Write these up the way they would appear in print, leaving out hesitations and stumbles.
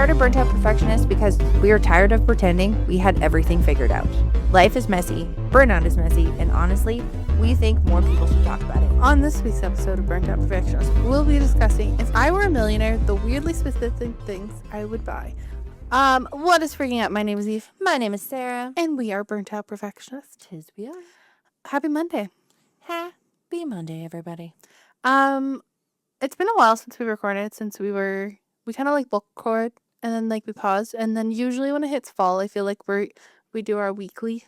started Burnt Out Perfectionist because we were tired of pretending we had everything figured out. Life is messy, burnout is messy, and honestly, we think more people should talk about it. On this week's episode of Burnt Out Perfectionist, we'll be discussing if I were a millionaire, the weirdly specific things I would buy. What is freaking out? My name is Eve. My name is Sarah. And we are Burnt Out Perfectionists. Tis we are. Happy Monday. Happy Monday, everybody. It's been a while since we recorded, since we kind of like bulk record and then like we pause, and then usually when it hits fall, I feel like we do our weekly.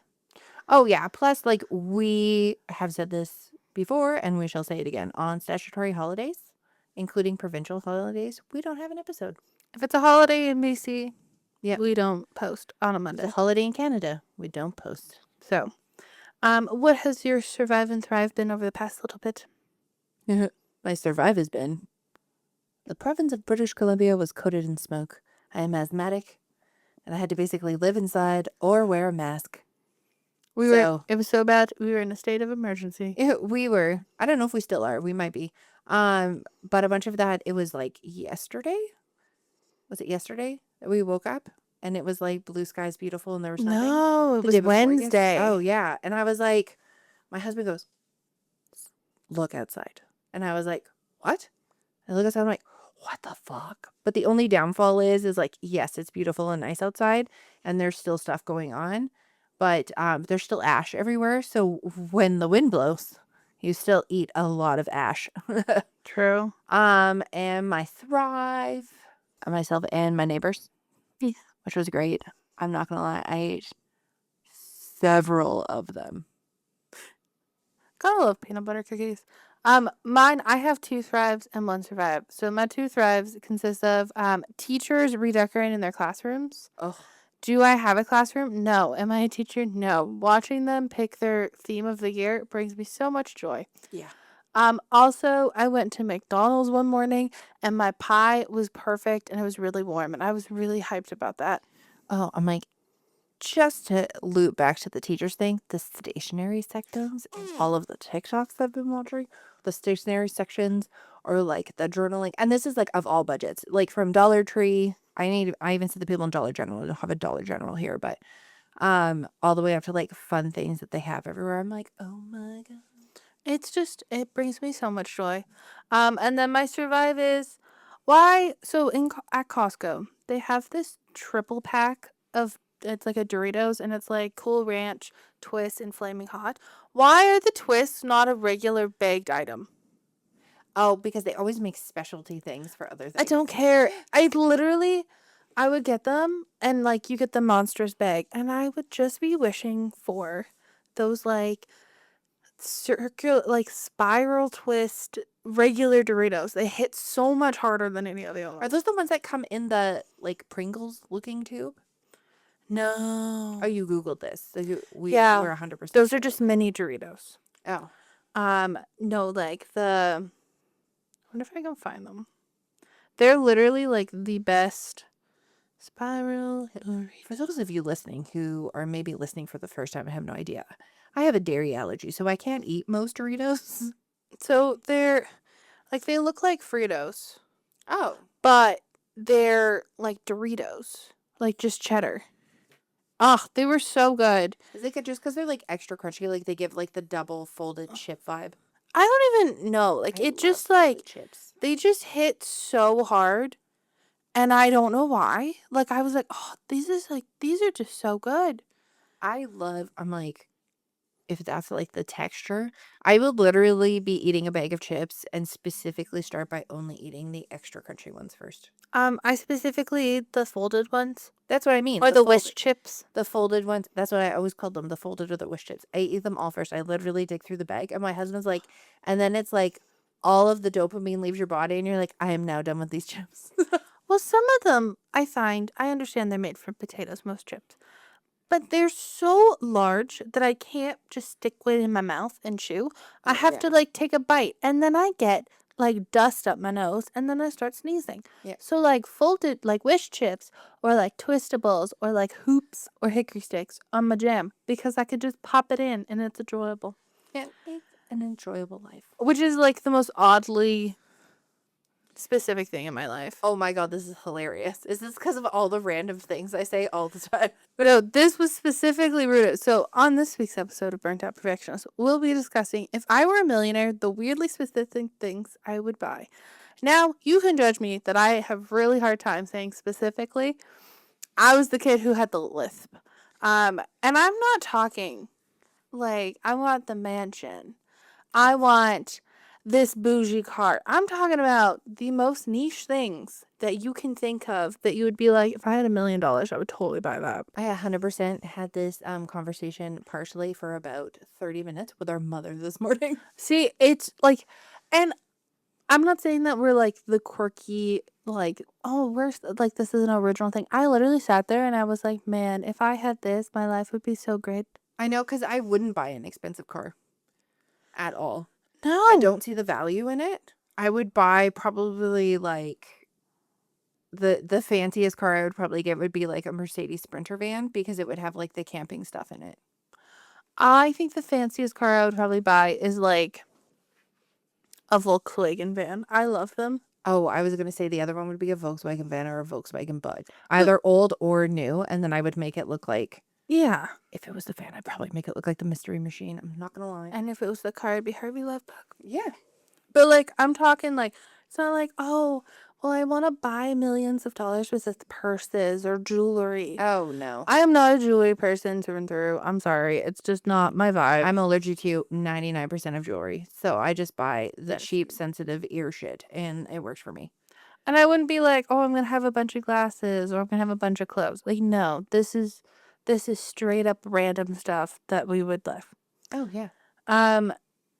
Oh yeah, plus like we have said this before and we shall say it again, on statutory holidays, including provincial holidays, we don't have an episode. If it's a holiday in BC, yeah, we don't post on a Monday. It's a holiday in Canada, we don't post. So, what has your survive and thrive been over the past little bit? My survive has been, the province of British Columbia was coated in smoke. I am asthmatic, and I had to basically live inside or wear a mask. It was so bad, we were in a state of emergency. We were. I don't know if we still are. We might be. But a bunch of that, it was like yesterday. Was it yesterday that we woke up? And it was like blue skies, beautiful, and there was nothing? No, it was Wednesday. Oh, yeah. And I was like, my husband goes, look outside. And I was like, what? I look outside, I'm like, what the fuck? But the only downfall is like, yes, it's beautiful and nice outside, and there's still stuff going on, but there's still ash everywhere. So when the wind blows, you still eat a lot of ash. True. And my thrive, myself and my neighbors, yeah, which was great. I'm not gonna lie, I ate several of them. Gotta love peanut butter cookies. Mine, I have 2 thrives and 1 survive. So my 2 thrives consist of teachers redecorating their classrooms. Oh. Do I have a classroom? No. Am I a teacher? No. Watching them pick their theme of the year brings me so much joy. Yeah. Also, I went to McDonald's one morning and my pie was perfect and it was really warm and I was really hyped about that. Oh, I'm like, just to loop back to the teachers thing, the stationery sections, all of the TikToks I've been watching, the stationery sections, or like the journaling, and this is like of all budgets, like from Dollar Tree. I even see the people in Dollar General. I don't have a Dollar General here, but all the way up to like fun things that they have everywhere. I'm like, oh my god, it brings me so much joy. And then my survive is at Costco they have this triple pack of. It's like a Doritos, and it's like Cool Ranch, Twist, and Flaming Hot. Why are the Twists not a regular bagged item? Oh, because they always make specialty things for other things. I don't care. I would get them, and like you get the monstrous bag, and I would just be wishing for those like circular, like spiral twist regular Doritos. They hit so much harder than any of the other ones. Are those the ones that come in the like Pringles looking tube? No. Oh, you Googled this. So we're 100%. Those are just mini Doritos. Oh. No, like I wonder if I can find them. They're literally like the best spiral. For those of you listening who are maybe listening for the first time, I have no idea. I have a dairy allergy, so I can't eat most Doritos. So they look like Fritos. Oh. But they're like Doritos. Like just cheddar. Oh, they were so good. Is it just because they're like extra crunchy? Like they give like the double folded chip vibe? I don't even know. Like it just like chips. They just hit so hard. And I don't know why. Like I was like, oh, these are just so good. I'm like, if that's like the texture, I will literally be eating a bag of chips and specifically start by only eating the extra crunchy ones first. I specifically eat the folded ones. That's what I mean. Or the wish chips. The folded ones. That's what I always called them. The folded or the wish chips. I eat them all first. I literally dig through the bag. And my husband's like, and then it's like all of the dopamine leaves your body. And you're like, I am now done with these chips. Well, some of them I understand they're made from potatoes, most chips. But they're so large that I can't just stick it in my mouth and chew. I have to like take a bite. And then I get like dust up my nose and then I start sneezing. Yeah. So like folded like wish chips or like Twistables or like hoops or hickory sticks on my jam because I could just pop it in and it's enjoyable. Yeah, it's an enjoyable life. Which is like the most oddly specific thing in my life. Oh my god, this is hilarious. Is this because of all the random things I say all the time? But no, this was specifically rooted. So on this week's episode of Burnt Out Perfectionist, we'll be discussing if I were a millionaire, the weirdly specific things I would buy. Now, you can judge me that I have really hard time saying specifically. I was the kid who had the lisp. And I'm not talking like I want the mansion. I want this bougie car. I'm talking about the most niche things that you can think of that you would be like, if I had $1 million, I would totally buy that. I 100% had this conversation partially for about 30 minutes with our mother this morning. See, it's like, and I'm not saying that we're like the quirky, like, oh, like, this is an original thing. I literally sat there and I was like, man, if I had this, my life would be so great. I know, because I wouldn't buy an expensive car at all. No. I don't see the value in it. I would buy probably like the fanciest car I would probably get would be like a Mercedes Sprinter van because it would have like the camping stuff in it. I think the fanciest car I would probably buy is like a Volkswagen van. I love them. Oh, I was going to say the other one would be a Volkswagen van or a Volkswagen Bug. Either old or new, and then I would make it look like, yeah. if it was the van, I'd probably make it look like the Mystery Machine. I'm not going to lie. And if it was the car, it'd be Harvey Love Bug. Yeah. But like, I'm talking like, it's not like, oh, well, I want to buy millions of dollars worth of purses or jewelry. Oh, no. I am not a jewelry person through and through. I'm sorry. It's just not my vibe. I'm allergic to 99% of jewelry. So I just buy the cheap, sensitive ear shit, and it works for me. And I wouldn't be like, oh, I'm going to have a bunch of glasses or I'm going to have a bunch of clothes. Like, no, this is straight up random stuff that we would love. Oh, yeah.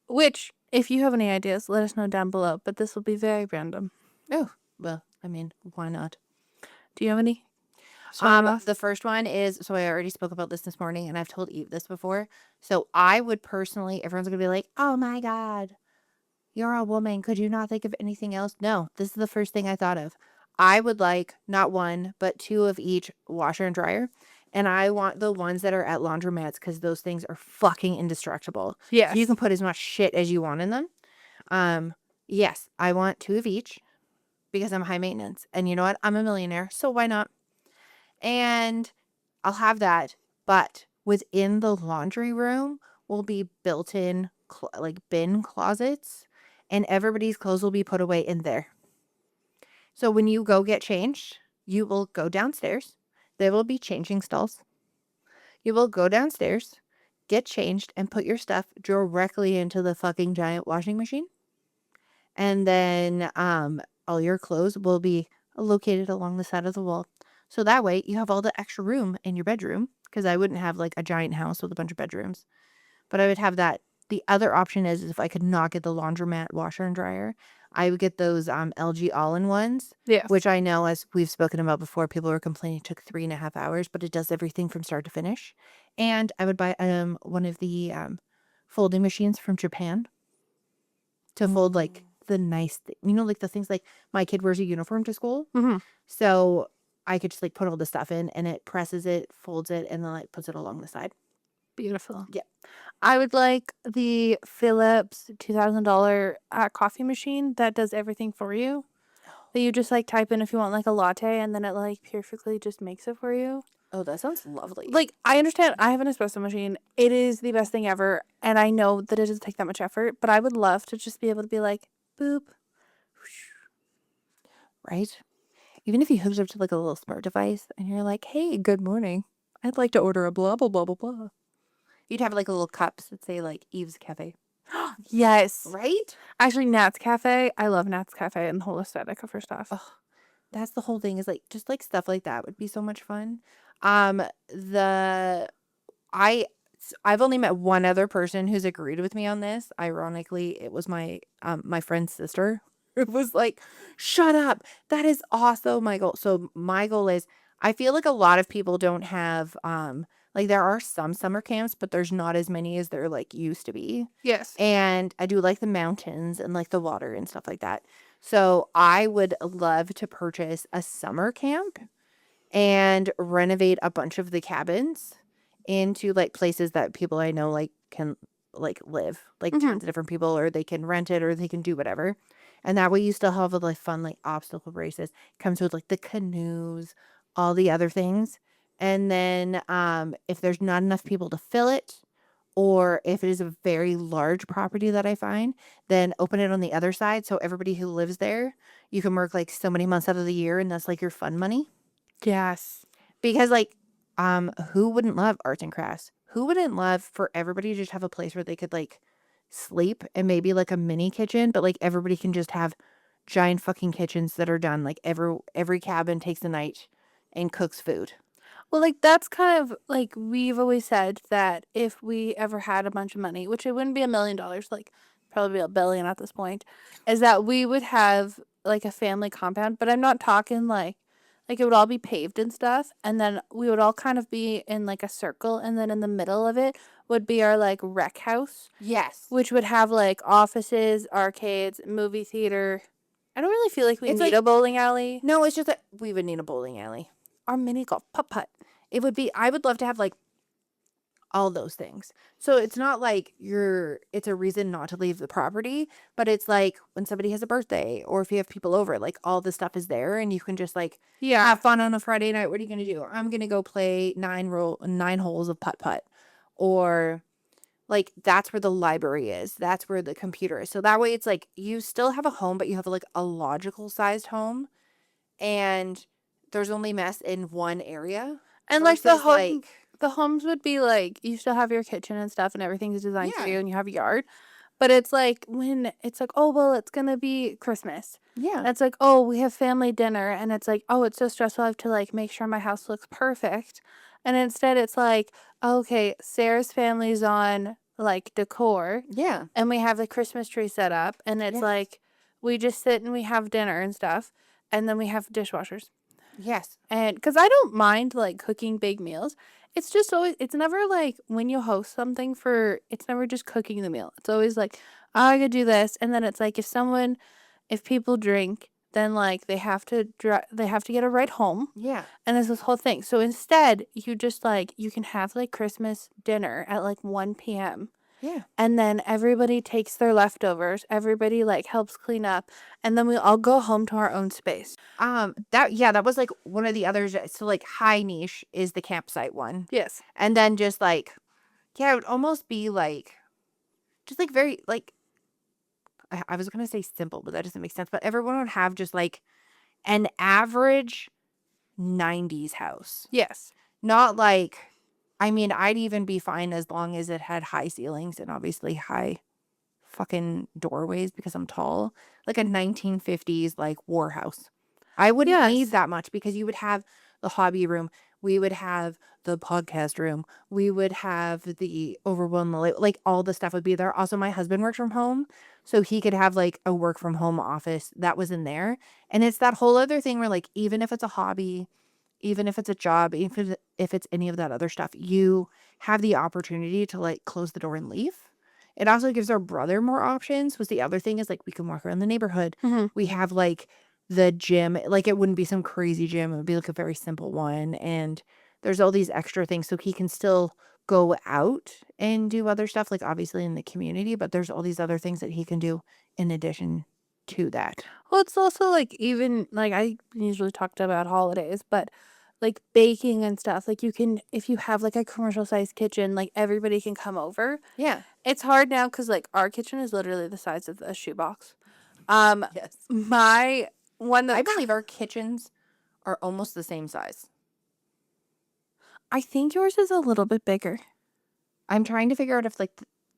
Which, if you have any ideas, let us know down below. But this will be very random. Oh, well, I mean, why not? Do you have any? The first one is, so I already spoke about this morning, and I've told Eve this before. So I would personally, everyone's going to be like, oh my God, you're a woman. Could you not think of anything else? No, this is the first thing I thought of. I would like not one, but 2 of each washer and dryer. And I want the ones that are at laundromats because those things are fucking indestructible. Yes. So you can put as much shit as you want in them. Yes, I want 2 of each because I'm high maintenance. And you know what? I'm a millionaire, so why not? And I'll have that. But within the laundry room will be built-in like bin closets, and everybody's clothes will be put away in there. So when you go get changed, you will go downstairs. There will be changing stalls. You will go downstairs, get changed, and put your stuff directly into the fucking giant washing machine. And then all your clothes will be located along the side of the wall. So that way you have all the extra room in your bedroom, because I wouldn't have like a giant house with a bunch of bedrooms, but I would have that. The other option is if I could not get the laundromat washer and dryer, I would get those LG all-in-ones, Yes. which I know, as we've spoken about before, people were complaining it took 3.5 hours, but it does everything from start to finish. And I would buy one of the folding machines from Japan to fold like the nice thing, like the things like my kid wears a uniform to school. Mm-hmm. So I could just like put all the stuff in, and it presses it, folds it, and then like puts it along the side. Beautiful. Yeah. I would like the Philips $2,000 coffee machine that does everything for you. That you just like type in if you want like a latte, and then it like perfectly just makes it for you. Oh, that sounds lovely. Like, I understand. I have an espresso machine. It is the best thing ever. And I know that it doesn't take that much effort, but I would love to just be able to be like, boop. Right? Even if you hooked up to like a little smart device and you're like, hey, good morning, I'd like to order a blah, blah, blah, blah, blah. You'd have like little cups that say like Eve's Cafe. Yes. Right? Actually, Nat's Cafe. I love Nat's Cafe and the whole aesthetic of her stuff. Oh, that's the whole thing, is like just like stuff like that would be so much fun. I've only met one other person who's agreed with me on this. Ironically, it was my friend's sister. It was like, shut up. That is also my goal. So my goal is, I feel like a lot of people don't have, like there are some summer camps, but there's not as many as there like used to be. Yes. And I do like the mountains and like the water and stuff like that. So I would love to purchase a summer camp and renovate a bunch of the cabins into like places that people I know like can like live, like tons of different people, or they can rent it, or they can do whatever. And that way you still have all the fun, like, obstacle races. Comes with, like, the canoes, all the other things. And then, if there's not enough people to fill it, or if it is a very large property that I find, then open it on the other side. So everybody who lives there, you can work like so many months out of the year, and that's like your fun money. Yes. Because like, who wouldn't love arts and crafts? Who wouldn't love for everybody to just have a place where they could like sleep and maybe like a mini kitchen, but like everybody can just have giant fucking kitchens that are done. Like every cabin takes a night and cooks food. Well, like, that's kind of like we've always said that if we ever had a bunch of money, which it wouldn't be $1 million, like probably $1 billion at this point, is that we would have like a family compound. But I'm not talking like it would all be paved and stuff, and then we would all kind of be in like a circle, and then in the middle of it would be our like rec house, Yes. which would have like offices, arcades, movie theater. I don't really feel like we It's need like- a bowling alley. No, it's just that we would need a bowling alley. Our mini golf putt. It would be, I would love to have like all those things. So it's not like it's a reason not to leave the property, but it's like when somebody has a birthday or if you have people over, like all the stuff is there and you can just like Yeah. have fun on a Friday night. What are you going to do? I'm going to go play 9 holes of putt. Or like that's where the library is. That's where the computer is. So that way it's like you still have a home, but you have like a logical sized home and there's only mess in one area. And like the versus, home, the homes would be like you still have your kitchen and stuff, and everything's designed for Yeah. you, and you have a yard. But it's like when it's like, oh well, it's gonna be Christmas. yeah. And it's like, oh, we have family dinner, and it's like, oh, it's so stressful. I have to like make sure my house looks perfect. And instead, it's like, okay, Sarah's family's on like decor, Yeah. and we have the Christmas tree set up, and it's Yeah. like we just sit and we have dinner and stuff, and then we have dishwashers. Yes. And because I don't mind like cooking big meals, it's just always, it's never like when you host something it's never just cooking the meal. It's always like, oh, I could do this. And then it's like if people drink, then like they have to get a ride home. Yeah. And there's this whole thing. So instead, you just like, you can have like Christmas dinner at like 1 p.m. Yeah. And then everybody takes their leftovers. Everybody like helps clean up. And then we all go home to our own space. That was like one of the others. So like high niche is the campsite one. Yes. And then just like, yeah, it would almost be like, just like very like, I was going to say simple, but that doesn't make sense. But everyone would have just like an average 90s house. Yes. Not like, I mean, I'd even be fine as long as it had high ceilings and obviously high fucking doorways because I'm tall. Like a 1950s like war house. I wouldn't Yes. need that much because you would have the hobby room. We would have the podcast room. We would have the Overwhelm, like all the stuff would be there. Also, my husband works from home, so he could have like a work from home office that was in there. And it's that whole other thing where like even if it's a hobby, even if it's a job, even if it's any of that other stuff, you have the opportunity to like close the door and leave. It also gives our brother more options. Was the other thing is like we can walk around the neighborhood. Mhm. We have like the gym, like it wouldn't be some crazy gym. It would be like a very simple one. And there's all these extra things. So he can still go out and do other stuff, like obviously in the community, but there's all these other things that he can do in addition to that. Well, it's also like even like I usually talked about holidays, but like baking and stuff. Like you can, if you have like a commercial sized kitchen, like everybody can come over. Yeah. It's hard now because like our kitchen is literally the size of a shoebox. Yes. My one that I believe our kitchens are almost the same size. I think yours is a little bit bigger. I'm trying to figure out if like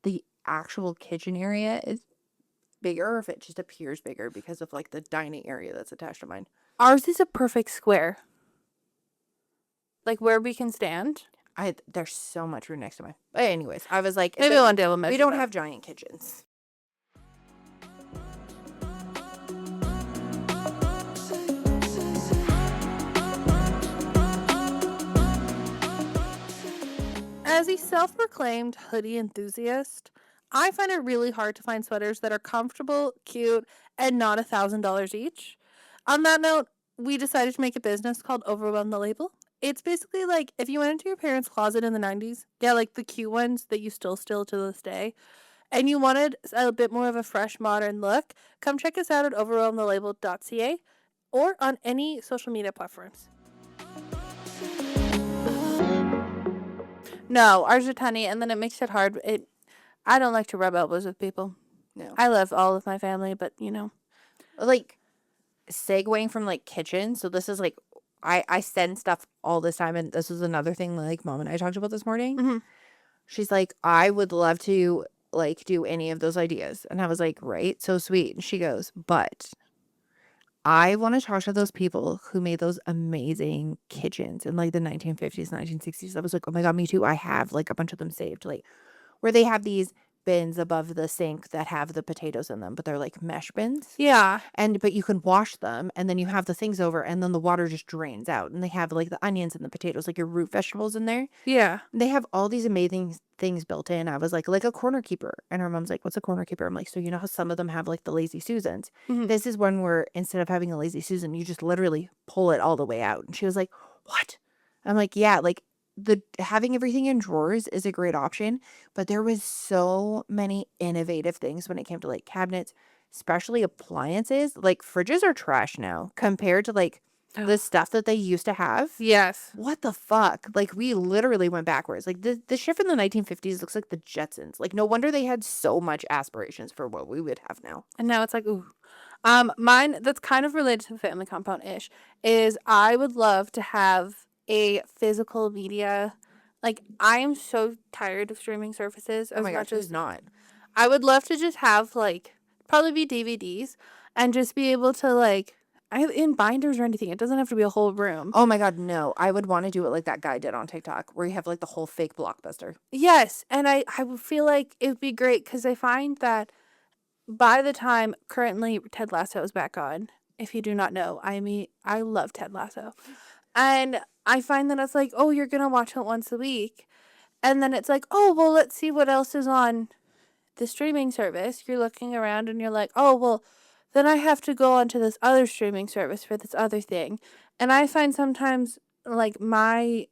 the actual kitchen area is bigger or if it just appears bigger because of like the dining area that's attached to mine. Ours is a perfect square. Like where we can stand. There's so much room next to mine. But anyways, I was like, Maybe one day we'll measure. we don't that. have giant kitchens. As a self-proclaimed hoodie enthusiast, I find it really hard to find sweaters that are comfortable, cute, and not $1,000 each. On that note, we decided to make a business called Overwhelm the Label. It's basically like if you went into your parents' closet in the 90s, yeah, like the cute ones that you still steal to this day, and you wanted a bit more of a fresh, modern look, come check us out at overwhelmthelabel.ca or on any social media platforms. No, ours are tiny, and then it makes it hard. I don't like to rub elbows with people. No. I love all of my family, but Like, segueing from like kitchen. So this is like, I send stuff all this time. And this was another thing like mom and I talked about this morning. Mhm. She's like, I would love to like do any of those ideas. And I was like, right, so sweet. And she goes, but I want to talk to those people who made those amazing kitchens in like the 1950s, 1960s. I was like, oh my God, me too. I have like a bunch of them saved. Like where they have these bins above the sink that have the potatoes in them, but they're like mesh bins. Yeah. But you can wash them and then you have the things over and then the water just drains out. And they have like the onions and the potatoes, like your root vegetables in there. Yeah. They have all these amazing things built in. I was like a corner keeper. And her mom's like, what's a corner keeper? I'm like, so you know how some of them have like the lazy Susans? Mhm. This is one where instead of having a lazy Susan, you just literally pull it all the way out. And she was like, what? I'm like, yeah, like the having everything in drawers is a great option, but there was so many innovative things when it came to like cabinets, especially appliances. Like fridges are trash now compared to like the stuff that they used to have. Yes. What the fuck? Like we literally went backwards. Like the shift in the 1950s looks like the Jetsons. Like no wonder they had so much aspirations for what we would have now. And now it's like, ooh. Mine that's kind of related to the family compound ish is I would love to have a physical media. Like I am so tired of streaming services Oh as my gosh, much who's as not? I would love to just have like probably be DVDs and just be able to like in binders or anything. It doesn't have to be a whole room. Oh my God, no. I would want to do it like that guy did on TikTok where you have like the whole fake Blockbuster. Yes, and I would feel like it would be great because I find that by the time currently Ted Lasso is back on, if you do not know, I love Ted Lasso. And I find that it's like, oh, you're going to watch it once a week. And then it's like, oh, well, let's see what else is on the streaming service. You're looking around and you're like, oh, well, then I have to go onto this other streaming service for this other thing. And I find sometimes my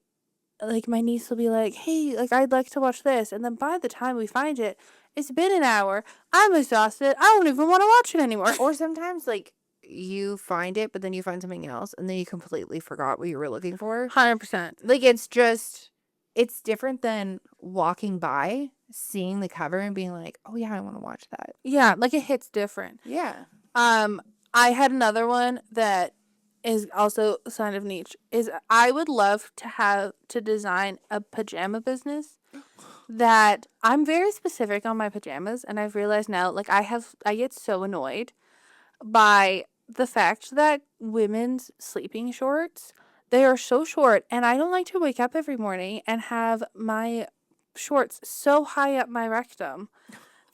niece will be like, hey, like I'd like to watch this. And then by the time we find it, it's been an hour. I'm exhausted. I don't even want to watch it anymore. Or sometimes like you find it, but then you find something else and then you completely forgot what you were looking for. 100%. Like it's different than walking by, seeing the cover and being like, oh yeah, I want to watch that. Yeah, like it hits different. Yeah. I had another one that is also a sign of niche. Is I would love to design a pajama business that I'm very specific on my pajamas, and I've realized now, like I get so annoyed by the fact that women's sleeping shorts, they are so short, and I don't like to wake up every morning and have my shorts so high up my rectum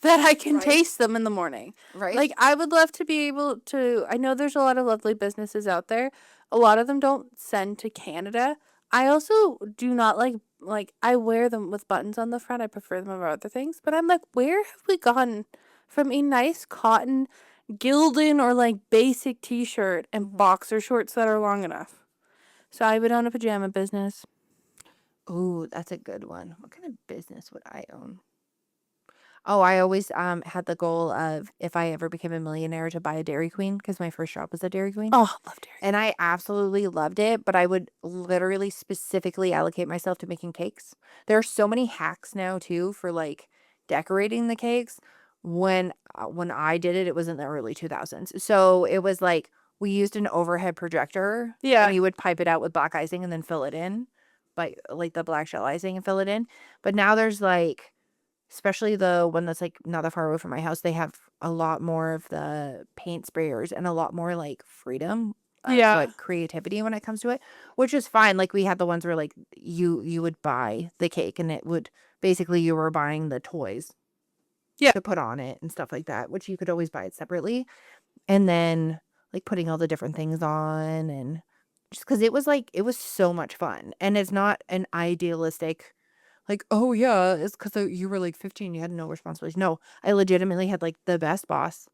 that I can Right. taste them in the morning. Right. Like I would love to be able to. I know there's a lot of lovely businesses out there. A lot of them don't send to Canada. I also do not like I wear them with buttons on the front. I prefer them over other things. But I'm like, where have we gone from a nice cotton Gildan or like basic t-shirt and boxer shorts that are long enough? So I would own a pajama business. Ooh, that's a good one. What kind of business would I own? Oh, I always had the goal of if I ever became a millionaire to buy a Dairy Queen because my first job was a Dairy Queen. Oh, love Dairy. And I absolutely loved it, but I would literally specifically allocate myself to making cakes. There are so many hacks now too for like decorating the cakes. When I did it, it was in the early 2000s. So it was like we used an overhead projector. Yeah. And you would pipe it out with black icing and then fill it in, like the black shell icing and fill it in. But now there's like, especially the one that's like not that far away from my house, they have a lot more of the paint sprayers and a lot more like freedom, Yeah. but creativity when it comes to it, which is fine. Like we had the ones where like you would buy the cake and it would basically you were buying the toys Yeah. to put on it and stuff like that, which you could always buy it separately. And then like putting all the different things on and just because it was so much fun. And it's not an idealistic like, oh yeah, it's because you were like 15, you had no responsibilities. No, I legitimately had like the best boss.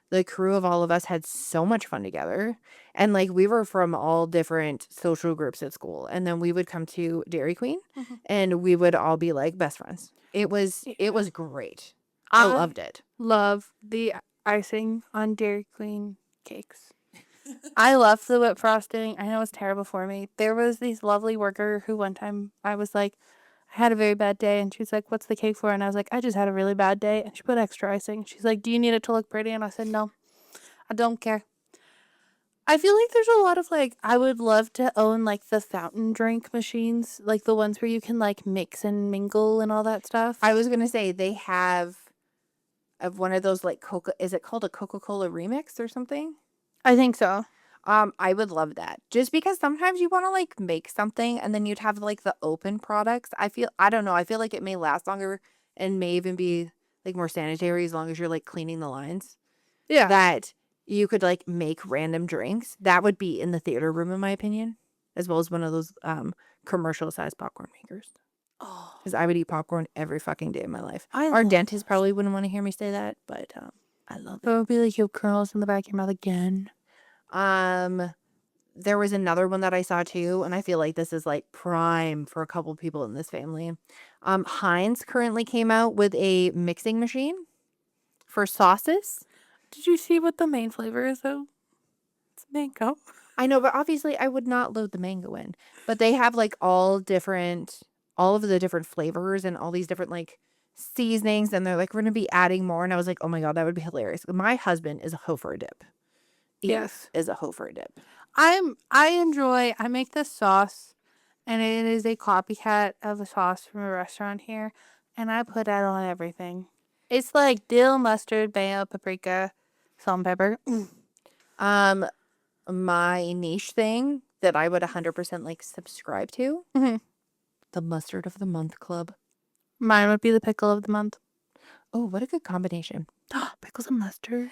The crew of all of us had so much fun together. And like we were from all different social groups at school. And then we would come to Dairy Queen Mhm. and we would all be like best friends. It was Yeah. great. I loved it. Love the icing on Dairy Queen cakes. I love the whipped frosting. I know it's terrible for me. There was this lovely worker who one time I was like, I had a very bad day, and she was like, "What's the cake for?" And I was like, "I just had a really bad day." And she put extra icing. She's like, "Do you need it to look pretty?" And I said, "No, I don't care." I feel like there's a lot of like, I would love to own like the fountain drink machines, like the ones where you can like mix and mingle and all that stuff. I was gonna say they have one of those like is it called a Coca-Cola remix or something? I think so. I would love that. Just because sometimes you want to like make something and then you'd have like the open products. I don't know, I feel like it may last longer and may even be like more sanitary as long as you're like cleaning the lines. Yeah. That you could like make random drinks. That would be in the theater room in my opinion, as well as one of those commercial sized popcorn makers. Oh, Because I would eat popcorn every fucking day of my life. I Our love dentist probably wouldn't want to hear me say that, but I love it. it. It would be like your curls in the back of your mouth again. There was another one that I saw too, and I feel like this is like prime for a couple people in this family. Heinz currently came out with a mixing machine for sauces. Did you see what the main flavor is though? It's mango. I know, but obviously I would not load the mango in. But they have like all of the different flavors and all these different like seasonings, and they're like, we're gonna be adding more. And I was like, oh my god, that would be hilarious. My husband is a hoe for a dip. Yes. Is a hoe for a dip. I make this sauce, and it is a copycat of a sauce from a restaurant here, and I put that on everything. It's like dill, mustard, mayo, paprika, salt and pepper. My niche thing that I would 100% like subscribe to, Mhm. the mustard of the month club. Mine would be the pickle of the month. Oh, what a good combination. Pickles and mustard.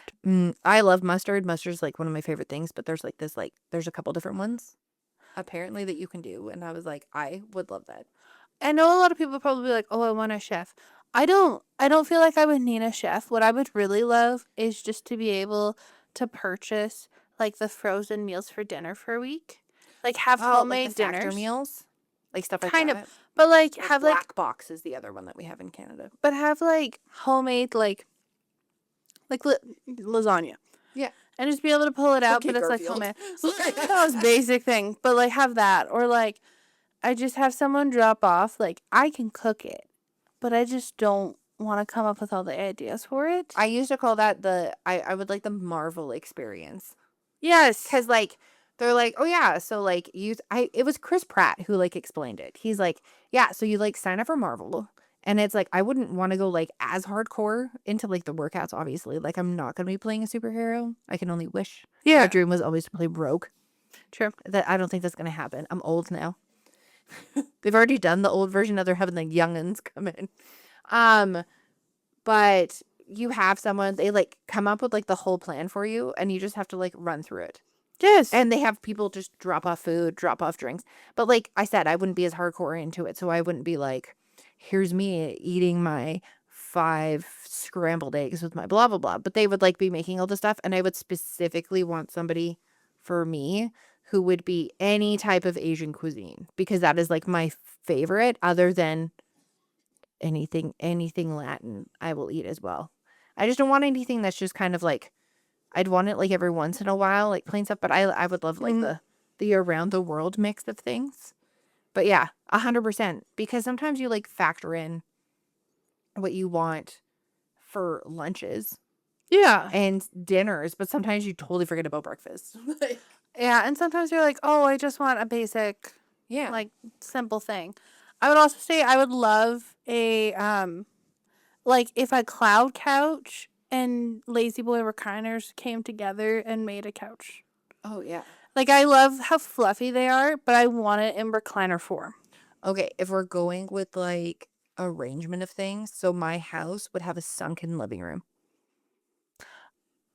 I love mustard. Mustard's like one of my favorite things, but there's like this, like, there's a couple different ones apparently that you can do. And I was like, I would love that. I know a lot of people probably be like, "Oh, I want a chef." I don't feel like I would need a chef. What I would really love is just to be able to purchase like the frozen meals for dinner for a week. Like have homemade like the factor dinners. meals, like stuff like Kind that. of. But like Like have like Black Box is the other one that we have in Canada. but have like homemade like lasagna. Yeah. And just be able to pull it out, Okay, but it's Garfield. like homemade. That was basic thing. But like have that. Or like I just have someone drop off. Like I can cook it, but I just don't want to come up with all the ideas for it. I used to call that I would like the Marvel experience. Yes. Because like they're like, oh yeah, so like it was Chris Pratt who like explained it. He's like, yeah, so you like sign up for Marvel. And it's like I wouldn't want to go like as hardcore into like the workouts, obviously. Like I'm not gonna be playing a superhero. I can only wish. Yeah. My dream was always to play Rogue. True. That I don't think that's gonna happen. I'm old now. They've already done the old version of they're having the youngins come in. But you have someone, they like come up with like the whole plan for you and you just have to like run through it. Yes. And they have people just drop off food, drop off drinks. But like I said, I wouldn't be as hardcore into it. So I wouldn't be like, here's me eating my 5 scrambled eggs with my blah, blah, blah. But they would like be making all the stuff. And I would specifically want somebody for me who would be any type of Asian cuisine because that is like my favorite other than anything Latin I will eat as well. I just don't want anything that's just kind of like I'd want it like every once in a while, like plain stuff, but I would love like the around the world mix of things. But yeah, 100% because sometimes you like factor in what you want for lunches Yeah. and dinners, but sometimes you totally forget about breakfast. Yeah, and sometimes you're like, "Oh, I just want a basic Yeah. like simple thing." I would also say I would love a like if a cloud couch and lazy boy recliners came together and made a couch. Oh yeah. Like I love how fluffy they are, but I want it in recliner form. Okay, if we're going with like arrangement of things, so my house would have a sunken living room.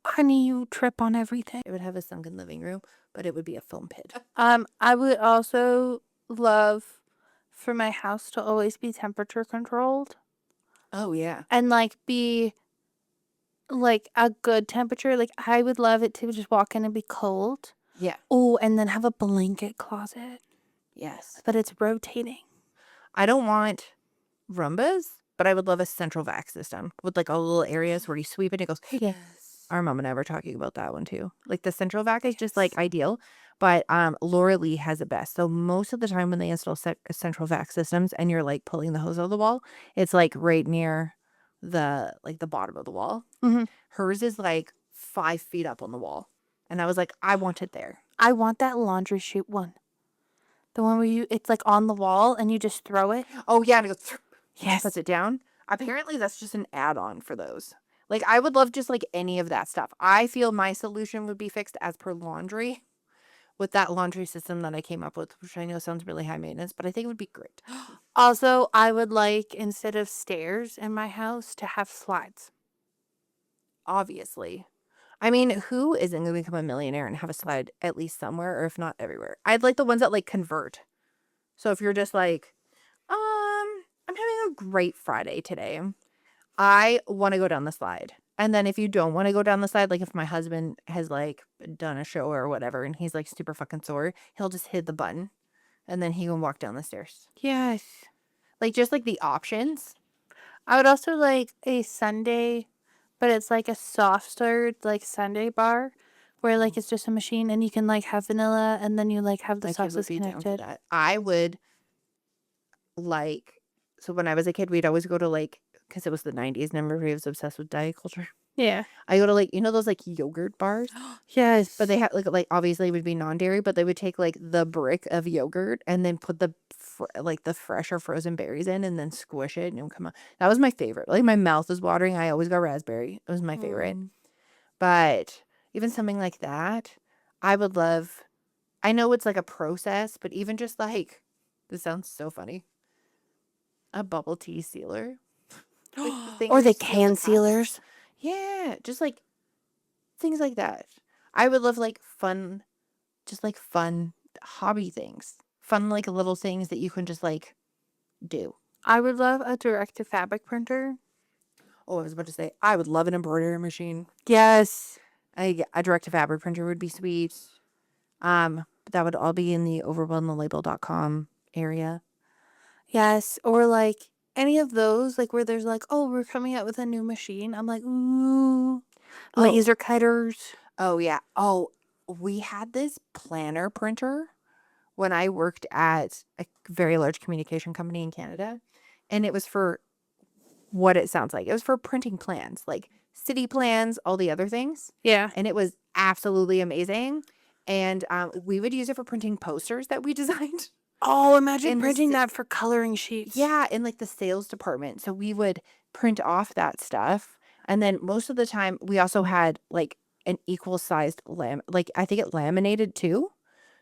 Honey, you trip on everything. It would have a sunken living room, but it would be a foam pit. I would also love for my house to always be temperature controlled Oh yeah. and like be like a good temperature. Like I would love it to just walk in and be cold. Yeah. Oh, and then have a blanket closet, Yes. but it's rotating. I don't want Roombas, but I would love a central vac system with like all little areas where you sweep it and it goes. Yes. Our mom and I were talking about that one too. Like the central vac is just like Yes. ideal, but Laura Lee has it best. So most of the time when they install central vac systems and you're like pulling the hose out of the wall, it's like right near the bottom of the wall. Mhm. Hers is like 5 feet up on the wall, and I was like, I want it there. I want that laundry chute one. The one where it's like on the wall and you just throw it. Oh yeah, and it goes. Yes. Puts it down. Apparently, that's just an add-on for those. Like I would love just like any of that stuff. I feel my solution would be fixed as per laundry with that laundry system that I came up with, which I know sounds really high maintenance, but I think it would be great. Also, I would like, instead of stairs in my house, to have slides. Obviously. I mean, who isn't going to become a millionaire and have a slide at least somewhere, or if not everywhere? I'd like the ones that like convert. So if you're just like, I'm having a great Friday today. I want to go down the slide. And then if you don't want to go down the slide, like if my husband has like done a show or whatever and he's like super fucking sore, he'll just hit the button and then he can walk down the stairs. Yes. Like just like the options. I would also like a Sundae, but it's like a soft served like Sundae bar where like it's just a machine and you can like have vanilla and then you like have the My kid would sauces be down for connected. that. I would like, so when I was a kid, we'd always go to like, because it was the 90s and everybody was obsessed with diet culture. Yeah. I go to like, those like yogurt bars? Yes. But they had like obviously it would be non-dairy, but they would take like the brick of yogurt and then put the like the fresh or frozen berries in and then squish it and it would come out. That was my favorite. Like my mouth was watering. I always got raspberry. It was my favorite. But even something like that, I would love. I know it's like a process, but even just like, this sounds so funny. A bubble tea sealer. Like or the the thing to seal can the cup. sealers. Yeah, just like things like that. I would love like fun, just like fun hobby things. Fun like little things that you can just like do. I would love a direct to fabric printer. Oh, I was about to say, I would love an embroidery machine. Yes. A direct to fabric printer would be sweet. But that would all be in the overwhelmthelabel.com area. Yes. Or like any of those, like where there's like, oh, we're coming out with a new machine. I'm like, ooh, laser cutters. Oh, yeah. Oh, we had this planner printer when I worked at a very large communication company in Canada. And it was for what it sounds like. It was for printing plans, like city plans, all the other things. Yeah. And it was absolutely amazing. And we would use it for printing posters that we designed. Oh, imagine In the printing that for coloring sheets. Yeah, in like the sales department. So we would print off that stuff. And then most of the time we also had like an equal sized like I think it laminated too.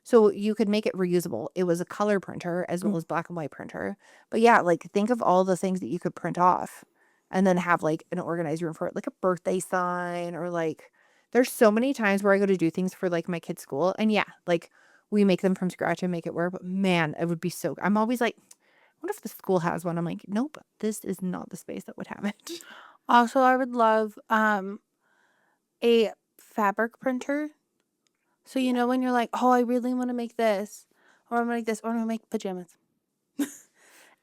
So you could make it reusable. It was a color printer as well as black and white printer. But yeah, like think of all the things that you could print off and then have like an organized room for it, like a birthday sign or like there's so many times where I go to do things for like my kids' school. And yeah, like we make them from scratch and make it work. But man, it would be so, I'm always like, what if the school has one? I'm like, nope, this is not the space that would have it. Also, I would love a fabric printer. So you know when you're like, oh, I really want to make this, or I'm gonna make this, or I'm gonna make pajamas.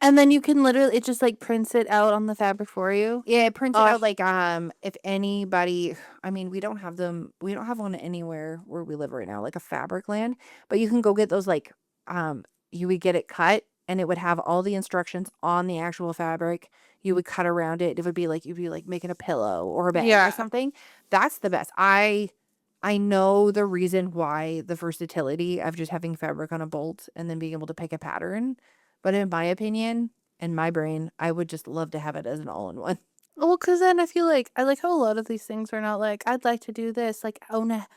And then you can literally, it just like prints it out on the fabric for you. Yeah, it prints it out like if anybody, I mean, we don't have one anywhere where we live right now, like a fabric land, but you can go get those like you would get it cut and it would have all the instructions on the actual fabric. You would cut around it. It would be like you'd be like making a pillow or a bag or something. That's the best. I know the reason why the versatility of just having fabric on a bolt and then being able to pick a pattern. But in my opinion, in my brain, I would just love to have it as an all-in-one. Well, because then I feel like, I like how a lot of these things are not like, I'd like to do this, like, I want to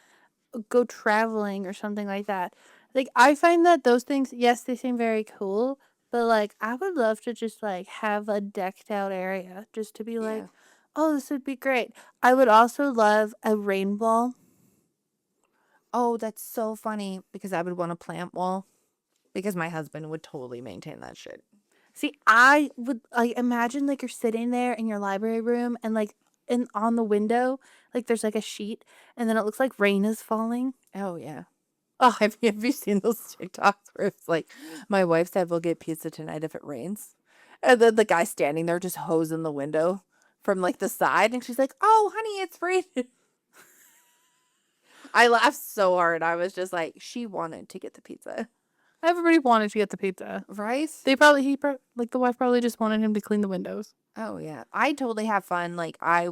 go traveling or something like that. Like, I find that those things, yes, they seem very cool, but like, I would love to just like have a decked out area just to be like, oh, this would be great. I would also love a rain ball. Oh, that's so funny because I would want a plant wall because my husband would totally maintain that shit. See, I would like imagine like you're sitting there in your library room and like on the window, like there's like a sheet and then it looks like rain is falling. Oh, yeah. Oh, have you seen those TikToks where it's like, my wife said we'll get pizza tonight if it rains? And then the guy standing there just hosing the window from like the side. And she's like, oh, honey, it's raining. I laughed so hard. I was just like, she wanted to get the pizza. Everybody wanted to get the pizza. Right? Like the wife probably just wanted him to clean the windows. Oh, yeah. I totally have fun. Like, I'd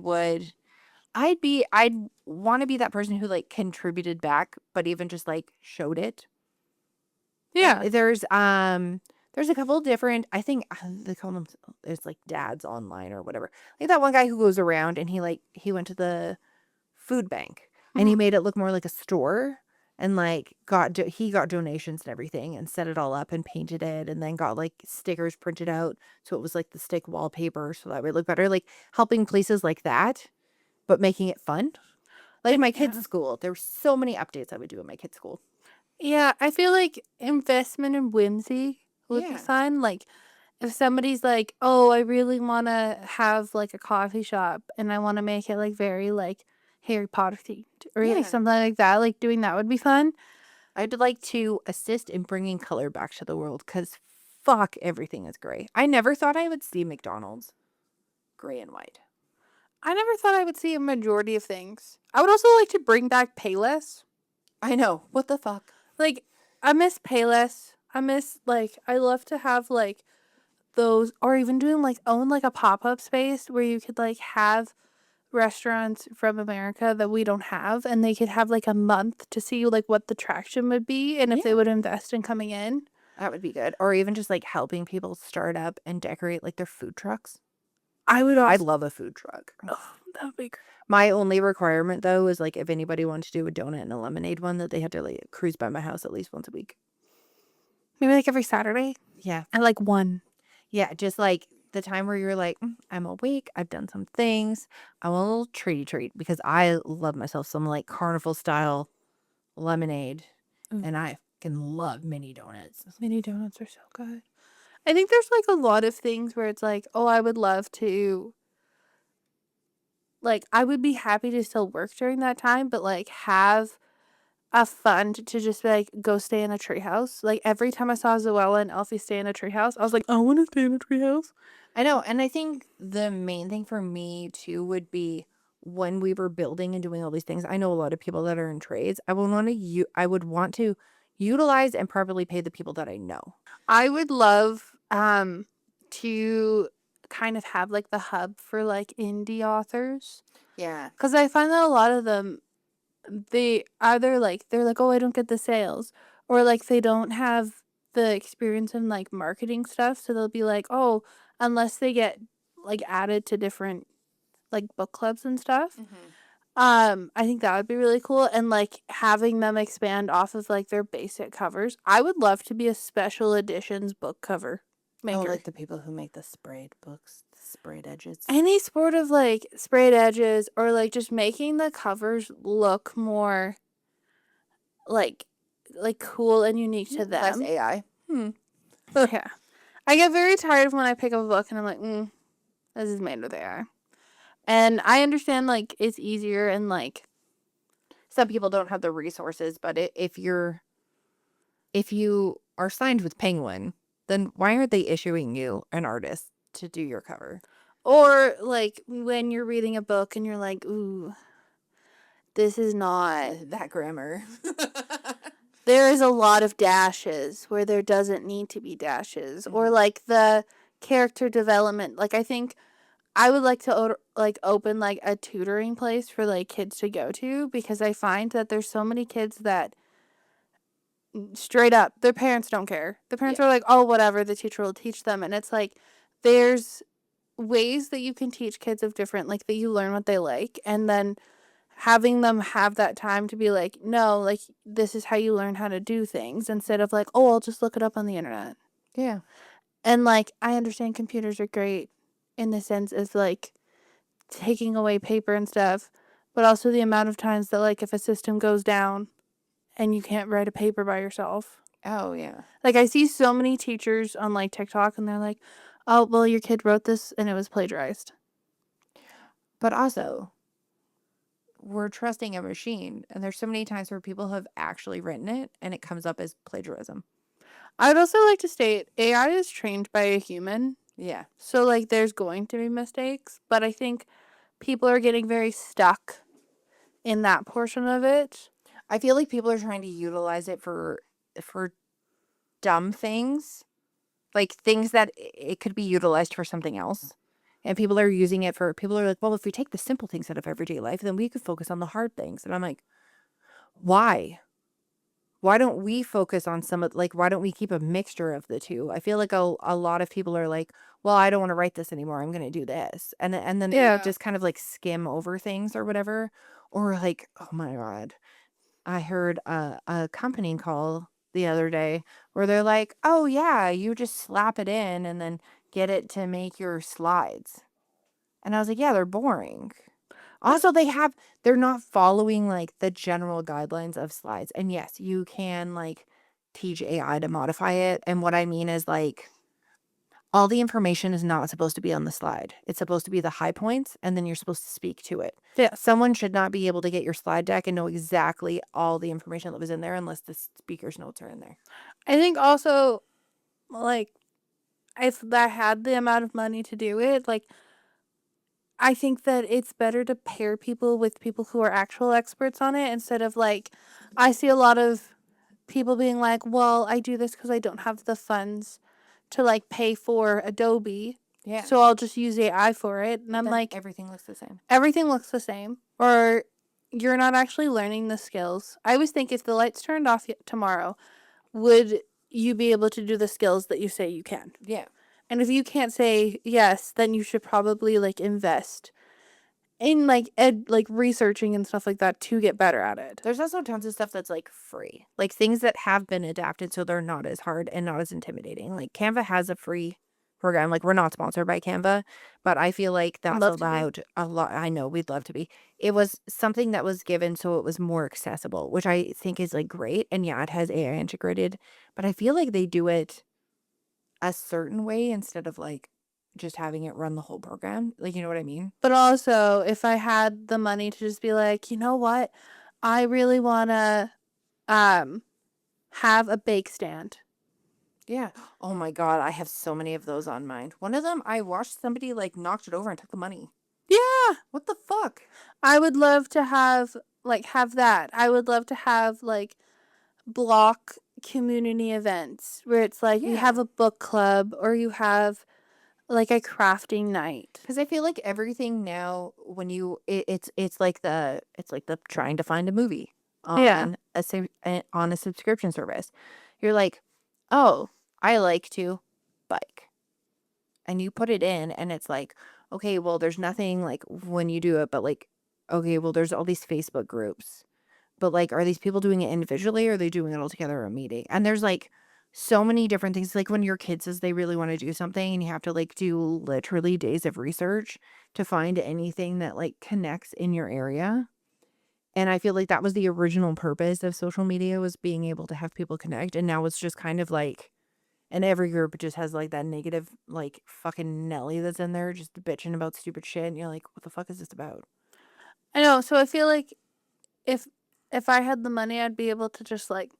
want to be that person who like contributed back, but even just like showed it. Yeah. And there's a couple different, I think they call them, it's like dads online or whatever. Like that one guy who goes around and he went to the food bank and he made it look more like a store and like he got donations and everything and set it all up and painted it and then got like stickers printed out so it was like the stick wallpaper so that would look better, like helping places like that but making it fun. Like my kids' school, there were so many updates I would do in my kids' school. Yeah, I feel like investment and whimsy would be Yeah. fun. Like, if somebody's like, oh, I really want to have like a coffee shop and I want to make it like very like Harry Potter themed or Yeah. like something like that, like doing that would be fun. I'd like to assist in bringing color back to the world because fuck, everything is gray. I never thought I would see McDonald's gray and white. I never thought I would see a majority of things. I would also like to bring back Payless. I know. What the fuck? Like, I miss Payless. I love to have like those, or even doing like own like a pop-up space where you could like have restaurants from America that we don't have and they could have like a month to see like what the traction would be and if they would invest in coming in. That would be good. Or even just like helping people start up and decorate like their food trucks. I love a food truck. Oh, that would be great. My only requirement though is like if anybody wanted to do a donut and a lemonade one that they had to like cruise by my house at least once a week. Maybe like every Saturday Yeah. at like 1. Yeah, just like the time where you're like, I'm awake, I've done some things, I want a little treat because I love myself some like carnival style lemonade. And I can love mini donuts. Mini donuts are so good. I think there's like a lot of things where it's like, oh, I would love to, like, I would be happy to still work during that time, but like have a fund to just like go stay in a treehouse. Like every time I saw Zoella and Elfie stay in a treehouse, I was like, I want to stay in a treehouse. I know, and I think the main thing for me too would be when we were building and doing all these things. I know a lot of people that are in trades. I would want to utilize and properly pay the people that I know. I would love to kind of have like the hub for like indie authors. Yeah. Because I find that a lot of them, they either like, they're like, oh, I don't get the sales. Or like they don't have the experience in like marketing stuff. So they'll be like, oh, unless they get like added to different like book clubs and stuff. I think that would be really cool. And like having them expand off of like their basic covers. I would love to be a special editions book cover maker. Oh, like the people who make the sprayed books, the sprayed edges. Any sort of like sprayed edges or like just making the covers look more like cool and unique to them. Less AI. Yeah. I get very tired when I pick up a book and I'm like, this is made with AI. And I understand like it's easier and like some people don't have the resources, but if you are signed with Penguin, then why aren't they issuing you an artist to do your cover? Or like when you're reading a book and you're like, ooh, this is not that grammar. There is a lot of dashes where there doesn't need to be dashes. Or like the character development. Like I think I would like to open like a tutoring place for like kids to go to because I find that there's so many kids that straight up their parents don't care. The parents are like, oh, whatever, the teacher will teach them. And it's like there's ways that you can teach kids of different, like that you learn what they like, and then having them have that time to be like, no, like this is how you learn how to do things instead of like, oh, I'll just look it up on the internet. Yeah. And like I understand computers are great in the sense of like taking away paper and stuff, but also the amount of times that like if a system goes down and you can't write a paper by yourself. Oh, yeah. Like I see so many teachers on like TikTok and they're like, oh, well, your kid wrote this and it was plagiarized. But also, we're trusting a machine, and there's so many times where people have actually written it and it comes up as plagiarism. I'd also like to state AI is trained by a human. Yeah. So, like, there's going to be mistakes, but I think people are getting very stuck in that portion of it. I feel like people are trying to utilize it for dumb things, like things that it could be utilized for something else. And people are using it for, people are like, well, if we take the simple things out of everyday life, then we could focus on the hard things. And I'm like, why? Why don't we focus on some of, like, why don't we keep a mixture of the two? I feel like a lot of people are like, well, I don't want to write this anymore. I'm going to do this. And then they just kind of like skim over things or whatever. Or like, oh my God, I heard a company call the other day where they're like, oh yeah, you just slap it in and then get it to make your slides. And I was like, yeah, they're boring. Also, they're not following like the general guidelines of slides. And yes, you can like teach AI to modify it. And what I mean is like all the information is not supposed to be on the slide. It's supposed to be the high points and then you're supposed to speak to it. Yeah. Someone should not be able to get your slide deck and know exactly all the information that was in there unless the speaker's notes are in there. I think also, like, if I had the amount of money to do it, like, I think that it's better to pair people with people who are actual experts on it instead of, like, I see a lot of people being like, well, I do this because I don't have the funds to, like, pay for Adobe. Yeah. So I'll just use AI for it. And I'm Then like, everything looks the same. everything looks the same. Or you're not actually learning the skills. I always think if the lights turned off tomorrow, would you be able to do the skills that you say you can? Yeah. And if you can't say yes, then you should probably like invest in like researching and stuff like that to get better at it. There's also tons of stuff that's like free, like things that have been adapted so they're not as hard and not as intimidating. Like Canva has a free program. Like we're not sponsored by Canva, but I feel like that's allowed a lot. I know we'd love to be. It was something that was given so it was more accessible, which I think is like great. And yeah, it has AI integrated, but I feel like they do it a certain way instead of like just having it run the whole program. Like, you know what I mean? But also, if I had the money to just be like, you know what, I really want to have a bake stand. Yeah. Oh my God, I have so many of those on mine. One of them, I watched somebody like knocked it over and took the money. Yeah. What the fuck? I would love to have that. I would love to have like block community events where it's like you have a book club or you have like a crafting night. Because I feel like everything now, when you, it's like the trying to find a movie on on a subscription service. You're like, oh, I like to bike, and you put it in, and it's like, okay, well, there's nothing like when you do it, but like, okay, well, there's all these Facebook groups. But, like, are these people doing it individually or are they doing it all together at a meeting? And there's, like, so many different things. Like, when your kid says they really want to do something and you have to, like, do literally days of research to find anything that, like, connects in your area. And I feel like that was the original purpose of social media, was being able to have people connect. And now it's just kind of like, and every group just has, like, that negative, like, fucking Nelly that's in there just bitching about stupid shit. And you're like, what the fuck is this about? I know. So I feel like if I had the money, I'd be able to just like,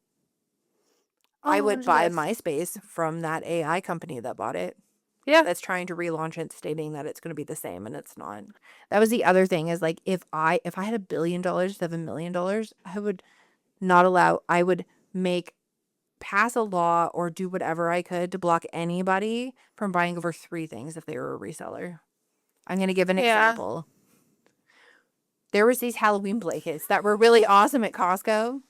I would buy MySpace from that AI company that bought it. Yeah. That's trying to relaunch it, stating that it's going to be the same, and it's not. That was the other thing, is like, if I had $1 billion, $7 million, I would not allow, I would pass a law or do whatever I could to block anybody from buying over 3 things if they were a reseller. I'm going to give an example. There was these Halloween blankets that were really awesome at Costco.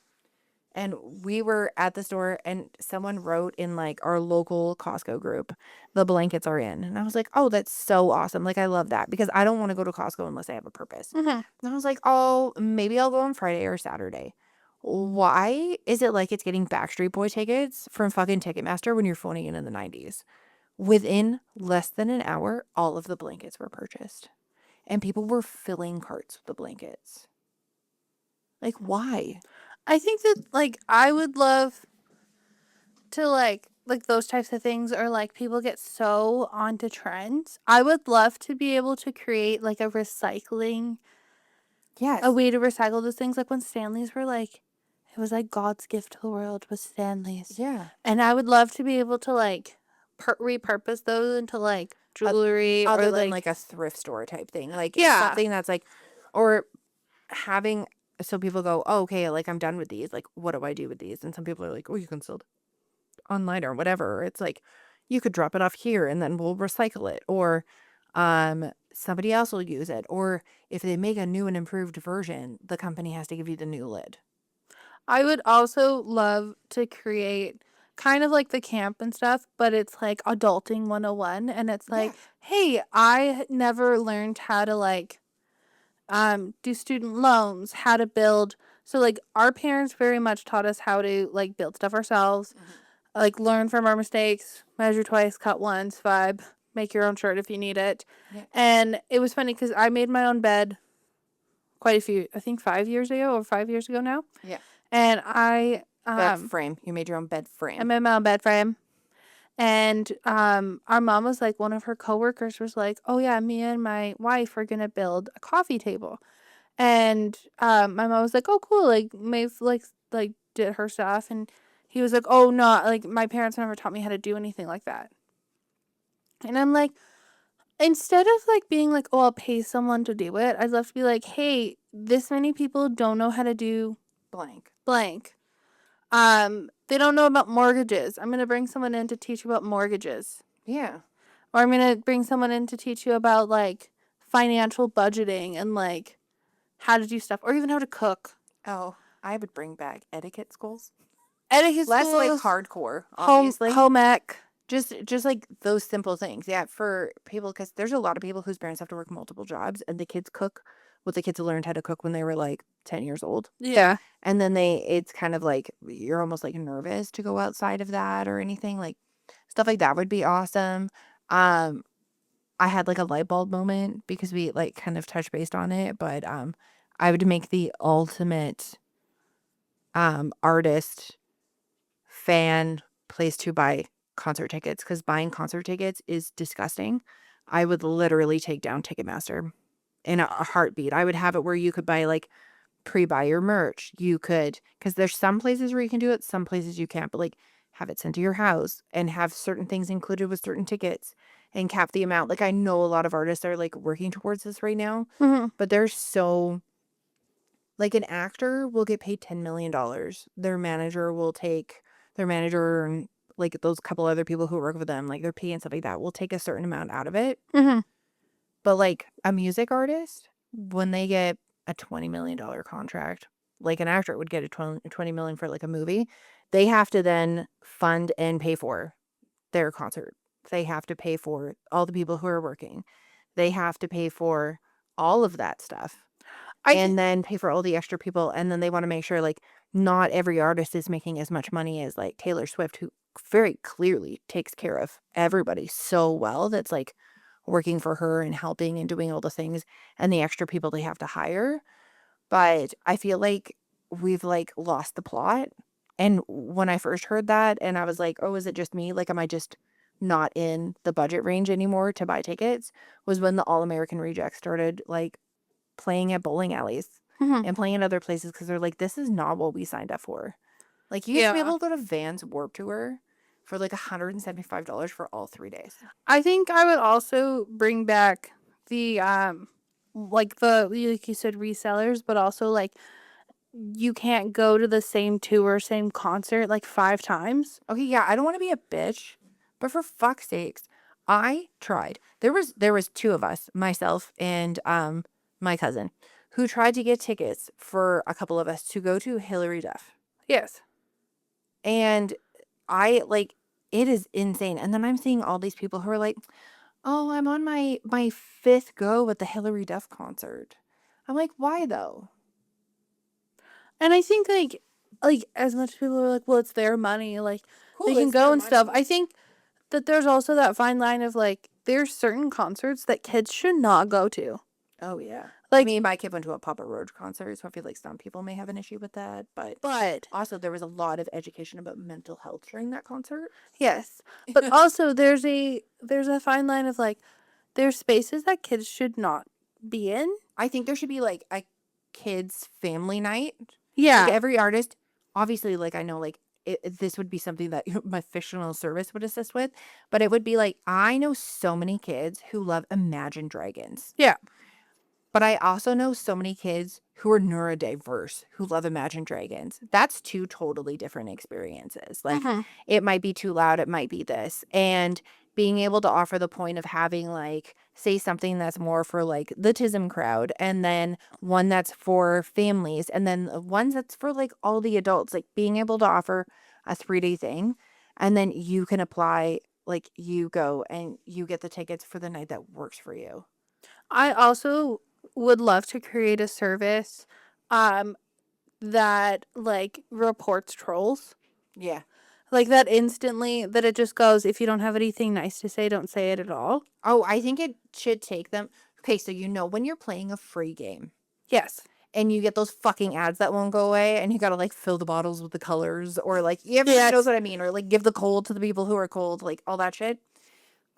And we were at the store and someone wrote in like our local Costco group, the blankets are in. And I was like, oh, that's so awesome. Like, I love that because I don't want to go to Costco unless I have a purpose. And I was like, oh, maybe I'll go on Friday or Saturday. Why is it like it's getting Backstreet Boy tickets from fucking Ticketmaster when you're phoning in the 90s? Within less than an hour, all of the blankets were purchased. And people were filling carts with the blankets. Like, why? I think that like I would love to like those types of things, or like people get so onto trends. I would love to be able to create like a recycling, a way to recycle those things. Like when Stanleys were like, it was like God's gift to the world was Stanleys. Yeah. And I would love to be able to like repurpose those into like jewelry other or than like like a thrift store type thing, like yeah. something that's like, or having, so people go, oh, okay, like I'm done with these, like what do I do with these? And some people are like, oh, you can sell it online or whatever. It's like you could drop it off here and then we'll recycle it, or somebody else will use it, or if they make a new and improved version, the company has to give you the new lid. I would also love to create kind of like the camp and stuff, but it's like adulting 101 and it's Yeah. like, hey, I never learned how to like do student loans, how to build. So like our parents very much taught us how to like build stuff ourselves, like learn from our mistakes, measure twice, cut once, vibe, make your own shirt if you need it. Yeah. And it was funny because I made my own bed quite a few, I think 5 years ago or 5 years ago now. Yeah. And I Bed frame. You made your own bed frame. I made my own bed frame. And our mom was like, one of her coworkers was like, oh yeah, me and my wife are gonna build a coffee table. And my mom was like, oh cool, like Maeve like did her stuff, and he was like, oh no, like my parents never taught me how to do anything like that. And I'm like, instead of like being like, oh, I'll pay someone to do it, I'd love to be like, hey, this many people don't know how to do Blank. blank. They don't know about mortgages. I'm gonna bring someone in to teach you about mortgages. Yeah. Or I'm gonna bring someone in to teach you about like financial budgeting and like how to do stuff, or even how to cook. Oh, I would bring back etiquette schools. Etiquette Less like schools, hardcore, obviously. home ec. Just like those simple things. Yeah, for people, because there's a lot of people whose parents have to work multiple jobs and the kids cook what the kids learned how to cook when they were like 10 years old. Yeah. And then it's kind of like you're almost like nervous to go outside of that or anything. Like stuff like that would be awesome. I had like a light bulb moment because we like kind of touched based on it, but I would make the ultimate artist fan place to buy concert tickets, because buying concert tickets is disgusting. I would literally take down Ticketmaster in a heartbeat. I would have it where you could buy like pre-buy your merch. You could, because there's some places where you can do it, some places you can't, but like have it sent to your house and have certain things included with certain tickets and cap the amount. Like I know a lot of artists are like working towards this right now, but they're so, like an actor will get paid $10 million. Their manager will take, their manager and like those couple other people who work with them, like their pay and stuff like that, will take a certain amount out of it. But like a music artist, when they get a $20 million contract, like an actor would get a $20 million for like a movie, they have to then fund and pay for their concert. They have to pay for all the people who are working. They have to pay for all of that stuff. And then pay for all the extra people. And then they want to make sure like not every artist is making as much money as like Taylor Swift, who very clearly takes care of everybody so well. That's like working for her and helping and doing all the things and the extra people they have to hire. But I feel like we've like lost the plot. And when I first heard that and I was like, oh, is it just me? Like, am I just not in the budget range anymore to buy tickets? Was when the All American Rejects started like playing at bowling alleys and playing in other places, because they're like, this is not what we signed up for. Like, you used to be able to go to Vans Warped Tour for like $175 for all 3 days. I think I would also bring back the like you said resellers, but also like you can't go to the same tour, same concert like 5 times. Okay, yeah, I don't want to be a bitch, but for fuck's sakes, I tried. There was two of us, myself and my cousin, who tried to get tickets for a couple of us to go to Hillary Duff. Yes. And I like, it is insane. And then I'm seeing all these people who are like, oh, I'm on my fifth go with the Hillary Duff concert. I'm like, why though? And I think like as much people are like, well, it's their money, like Cool, they can it's go their and stuff. money. I think that there's also that fine line of like there's certain concerts that kids should not go to. Oh yeah. I Like mean, my kid went to a Papa Roach concert, so I feel like some people may have an issue with that. But also, there was a lot of education about mental health during that concert. yes. But also there's a fine line of like there's spaces that kids should not be in. I think there should be like a kids' family night. Yeah. Like every artist, obviously, like I know, like this would be something that my fictional service would assist with, but it would be like, I know so many kids who love Imagine Dragons. Yeah. But I also know so many kids who are neurodiverse who love Imagine Dragons. That's two totally different experiences. Like, it might be too loud, it might be this. And being able to offer the point of having, like, say something that's more for, like, the TISM crowd, and then one that's for families, and then one that's for, like, all the adults. Like, being able to offer a 3-day thing, and then you can apply, like, you go and you get the tickets for the night that works for you. I also would love to create a service that like reports trolls. Yeah. Like that instantly, that it just goes, if you don't have anything nice to say, don't say it at all. Oh, I think it should take them. Okay, so when you're playing a free game Yes. and you get those fucking ads that won't go away and you gotta like fill the bottles with the colors, or like, everybody Yes. knows what I mean, or like give the cold to the people who are cold, like all that shit.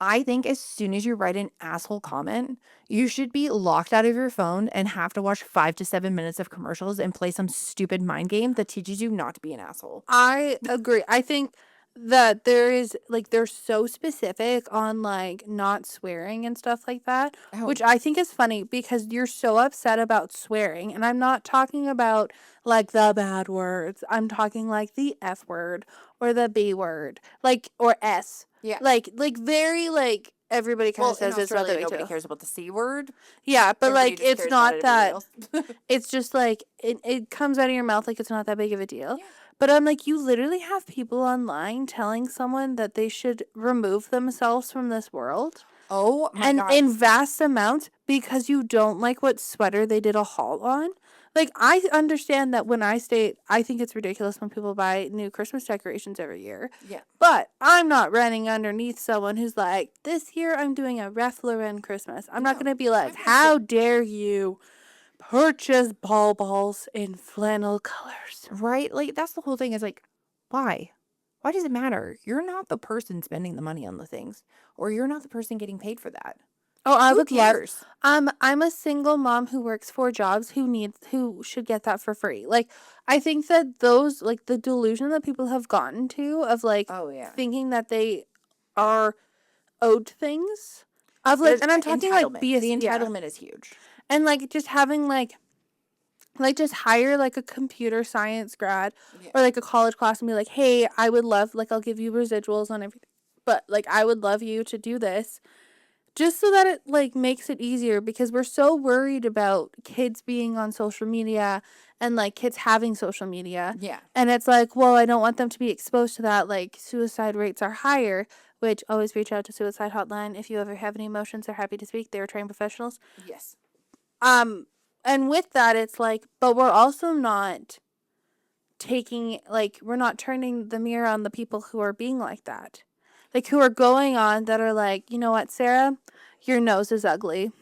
I think as soon as you write an asshole comment, you should be locked out of your phone and have to watch 5 to 7 minutes of commercials and play some stupid mind game that teaches you not to be an asshole. I agree. I think that there is like, they're so specific on like not swearing and stuff like that, Oh. which I think is funny because you're so upset about swearing. And I'm not talking about like the bad words. I'm talking like the F word or the B word, like, or S. Yeah. Like very like everybody kind Well, of says in it's not Australia, that big nobody deal. cares about the C word. Yeah, but Everybody like just it's cares about not everybody that. else. It's just like it comes out of your mouth like it's not that big of a deal. Yeah. But I'm like, you literally have people online telling someone that they should remove themselves from this world. Oh my And God. in vast amounts because you don't like what sweater they did a haul on. Like, I understand that when I state, I think it's ridiculous when people buy new Christmas decorations every year. Yeah. But I'm not running underneath someone who's like, this year I'm doing a Ralph Lauren Christmas. I'm not No, going to be like, I'm gonna how dare you purchase balls in flannel colors. Right? Like, that's the whole thing, is like, why? Why does it matter? You're not the person spending the money on the things, or you're not the person getting paid for that. Oh, I Who would love. cares? I'm a single mom who works 4 jobs who should get that for free. Like, I think that those, like, the delusion that people have gotten to of like Oh, yeah. thinking that they are owed things of like, There's and I'm talking like entitlement. BS, The yeah, entitlement is huge. and like just having like just hire like a computer science grad Yeah. or like a college class and be like, hey, I would love, like, I'll give you residuals on everything, but like I would love you to do this. Just so that it like makes it easier, because we're so worried about kids being on social media and like kids having social media. Yeah. And it's like, well, I don't want them to be exposed to that. Like, suicide rates are higher, which always reach out to suicide hotline. If you ever have any emotions, they're happy to speak. They're trained professionals. Yes. And with that, it's like, but we're also not we're not turning the mirror on the people who are being like that. Like, who are going on that are like, you know what, Sarah, your nose is ugly.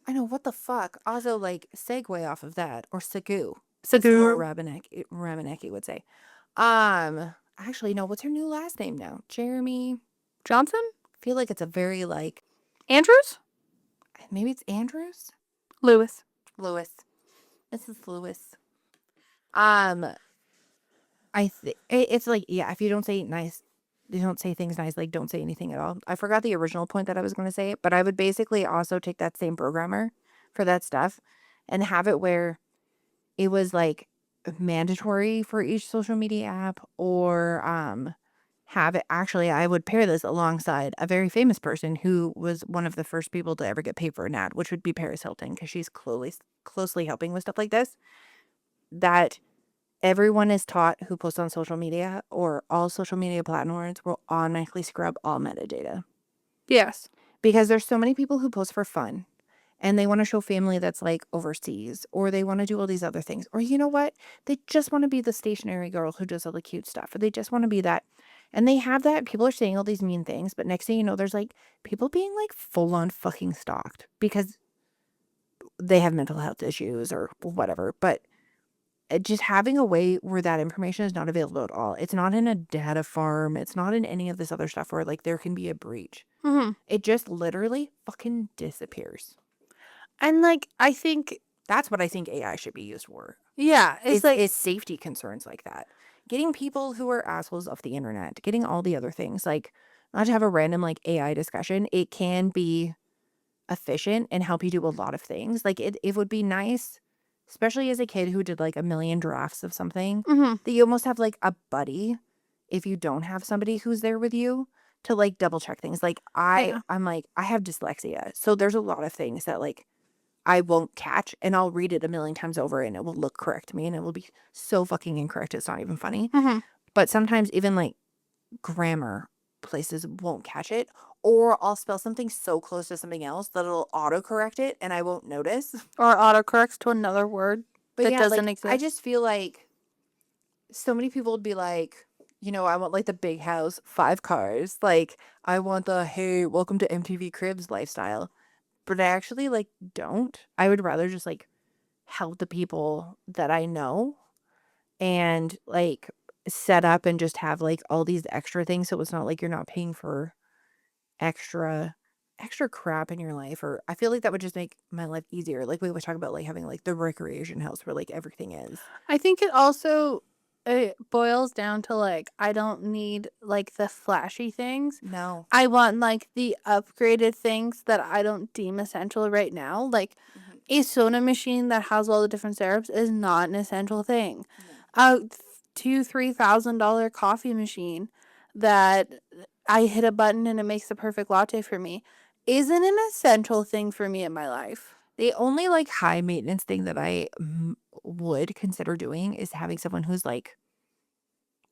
I know, what the fuck? Also, like, segue off of that, or Sagu. Sagu. Laura Ramanecki would say. Actually, no, what's her new last name now? Jeremy? Johnson? I feel like it's a very, like, Andrews? maybe it's Andrews? Lewis. Lewis. Mrs. Lewis. It's like, yeah, if you don't say nice, you don't say things nice, like, don't say anything at all. I forgot the original point that I was going to say, but I would basically also take that same programmer for that stuff and have it where it was like mandatory for each social media app, or have it, actually, I would pair this alongside a very famous person who was one of the first people to ever get paid for an ad, which would be Paris Hilton, because she's closely helping with stuff like this, that everyone is taught who posts on social media, or all social media platforms will automatically scrub all metadata. Yes. Because there's so many people who post for fun and they want to show family that's like overseas, or they want to do all these other things. Or you know what? They just want to be the stationary girl who does all the cute stuff, or they just want to be that. And they have that. People are saying all these mean things, but next thing you know, there's like people being like full on fucking stalked because they have mental health issues or whatever. But just having a way where that information is not available at all. It's not in a data farm. It's not in any of this other stuff where like there can be a breach. Mm-hmm. It just literally fucking disappears. And like, I think that's what I think AI should be used for. Yeah, it's like is safety concerns like that. getting people who are assholes off the internet, getting all the other things, like, not to have a random, like, AI discussion. It can be efficient and help you do a lot of things. Like, it would be nice, especially as a kid who did, like, a million drafts of something, Mhm. that you almost have, like, a buddy if you don't have somebody who's there with you to, like, double check things. Like, Yeah. I'm like, I have dyslexia, so there's a lot of things that, like, I won't catch, and I'll read it a million times over, and it will look correct to me, and it will be so fucking incorrect, it's not even funny. Mhm. But sometimes even, like, grammar places won't catch it, or I'll spell something so close to something else that it'll autocorrect it, and I won't notice. Or autocorrects to another word But that yeah, doesn't like, I exist. just feel like so many people would be like, I want, like, the big house, 5 cars, like, I want the, "Hey, welcome to MTV Cribs" lifestyle, but I actually, like, don't. I would rather just, like, help the people that I know and, like, set up and just have, like, all these extra things so it's not like you're not paying for extra crap in your life. Or I feel like that would just make my life easier. Like, we would talk about, like, having, like, the recreation house where, like, everything is. I think it also it boils down to, like, I don't need, like, the flashy things. No. I want, like, the upgraded things that I don't deem essential right now. Like, Mhm. a soda machine that has all the different syrups is not an essential thing. No. A $2,000-$3,000 coffee machine that I hit a button and it makes the perfect latte for me isn't an essential thing for me in my life. The only, like, high maintenance thing that I would consider doing is having someone who's, like,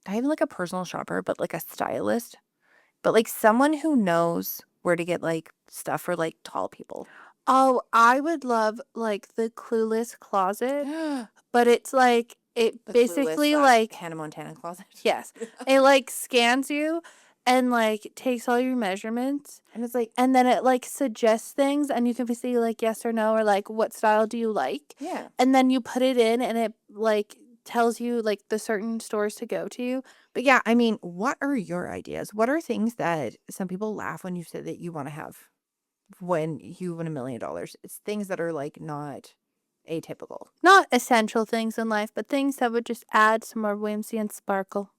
not even, like, a personal shopper, but, like, a stylist. But, like, someone who knows where to get, like, stuff for, like, tall people. Oh, I would love, like, the Clueless closet, The but it's, like, it Clueless basically, slash like Hannah Montana closet. yes, it, like, scans you and, like, takes all your measurements, And it's like, and then it, like, suggests things, and you can say, like, yes or no, or, like, what style do you like? yeah. And then you put it in, and it, like, tells you, like, the certain stores to go to. But yeah, I mean, what are your ideas? What are things that some people laugh when you say that you want to have when you win $1 million? It's things that are, like, not atypical. Not essential things in life, but things that would just add some more whimsy and sparkle.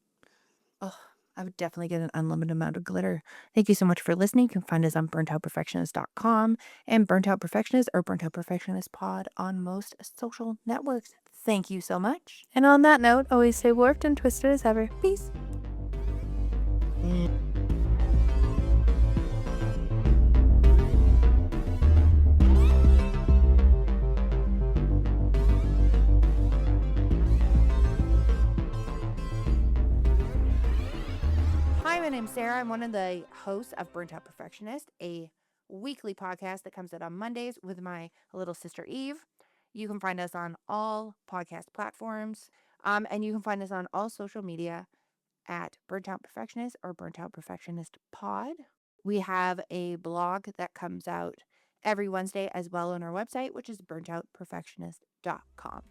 Oh, I would definitely get an unlimited amount of glitter. Thank you so much for listening. You can find us on burntoutperfectionist.com and Burnt Out Perfectionist or Burnt Out Perfectionist Pod on most social networks. Thank you so much. And on that note, always stay warped and twisted as ever. Peace. Hi, my name's Sarah. I'm one of the hosts of Burnt Out Perfectionist, a weekly podcast that comes out on Mondays with my little sister Eve. You can find us on all podcast platforms, and you can find us on all social media at Burnt Out Perfectionist or Burnt Out Perfectionist Pod. We have a blog that comes out every Wednesday as well on our website, which is burntoutperfectionist.com.